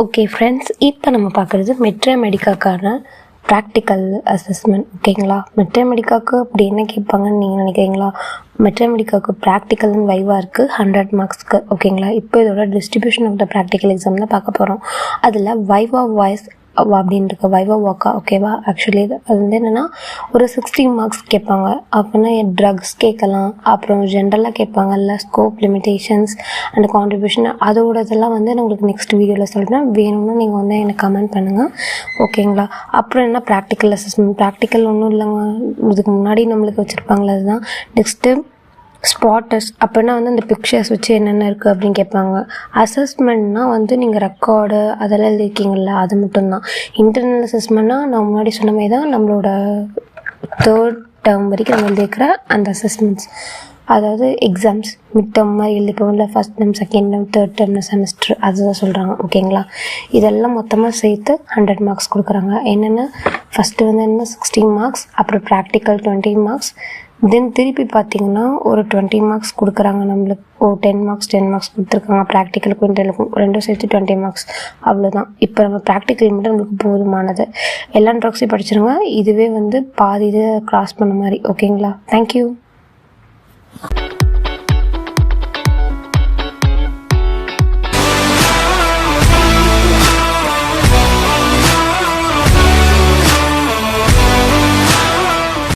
Okay friends, இப்போ நம்ம பார்க்குறது மெட்ராமெடிக்காக்கான ப்ராக்டிக்கல் அசஸ்மெண்ட். ஓகேங்களா? மெட்ராமெடிக்காவுக்கு அப்படி என்ன கேட்பாங்கன்னு நீங்கள் நினைக்கிறீங்களா? மெட்ராமெடிக்காவுக்கு ப்ராக்டிக்கல் அண்ட் வைவா இருக்குது 100 மார்க்ஸ்க்கு. ஓகேங்களா? இப்போ இதோட distribution of the practical exam தான் பார்க்க போகிறோம். அதில் வைவா வாய்ஸ் அப்படின்னு இருக்கு, வைவா வாக்கா. ஓகேவா? ஆக்சுவலி அது வந்து என்னென்னா ஒரு 60 மார்க்ஸ் கேட்பாங்க. அப்படின்னா ட்ரக்ஸ் கேட்கலாம், அப்புறம் ஜென்ரலாக கேட்பாங்க, இல்லை ஸ்கோப் லிமிடேஷன்ஸ் அண்ட் கான்ட்ரிபியூஷன். அதோட இதெல்லாம் வந்து நான் உங்களுக்கு நெக்ஸ்ட் வீடியோவில் சொல்கிறேன். வேணும்னா நீங்கள் வந்து எனக்கு கமெண்ட் பண்ணுங்கள். ஓகேங்களா? அப்புறம் என்ன ப்ராக்டிக்கல் அசஸ்மெண்ட். ப்ராக்டிக்கல் ஒன்றும் இல்லைங்க, இதுக்கு முன்னாடி நம்மளுக்கு வச்சுருப்பாங்களே அதுதான். நெக்ஸ்ட்டு ஸ்பாட்டர்ஸ் அப்படின்னா வந்து அந்த பிக்சர்ஸ் வச்சு என்னென்ன இருக்குது அப்படின்னு கேட்பாங்க. அசஸ்மெண்ட்னால் வந்து நீங்கள் ரெக்கார்டு அதெல்லாம் எழுதிருக்கீங்கள, அது மட்டும்தான். இன்டர்னல் அசஸ்மெண்ட்னால் நான் முன்னாடி சொன்ன மாதிரி தான் நம்மளோட 3rd டேர்ம் வரைக்கும் நம்ம எழுதியிருக்கிற அந்த அசஸ்மெண்ட்ஸ், அதாவது எக்ஸாம்ஸ் மிட் டேர்ம் மாதிரி எழுதிப்போம் இல்லை, first term, second term, 3rd term semester, அதுதான் சொல்கிறாங்க. ஓகேங்களா? இதெல்லாம் மொத்தமாக சேர்த்து 100 மார்க்ஸ் கொடுக்குறாங்க. என்னென்னா ஃபஸ்ட்டு வந்து என்ன 60 மார்க்ஸ், அப்புறம் ப்ராக்டிக்கல் 20 மார்க்ஸ், தென் திருப்பி பார்த்தீங்கன்னா ஒரு 20 மார்க்ஸ் கொடுக்குறாங்க நம்மளுக்கு. 10 மார்க்ஸ் கொடுத்துருக்காங்க ப்ராக்டிக்கலுக்கும் இன்டர்னலுக்கும், ரெண்டும் சேர்த்து 20 மார்க்ஸ். அவ்வளோதான். இப்போ நம்ம ப்ராக்டிக்கல் மட்டும் நம்மளுக்கு போதுமானது. எல்லா ட்ரக்ஸையும் படிச்சிருங்க. இதுவே வந்து பாதி இது க்ராஸ் பண்ண மாதிரி. ஓகேங்களா? தேங்க்யூ.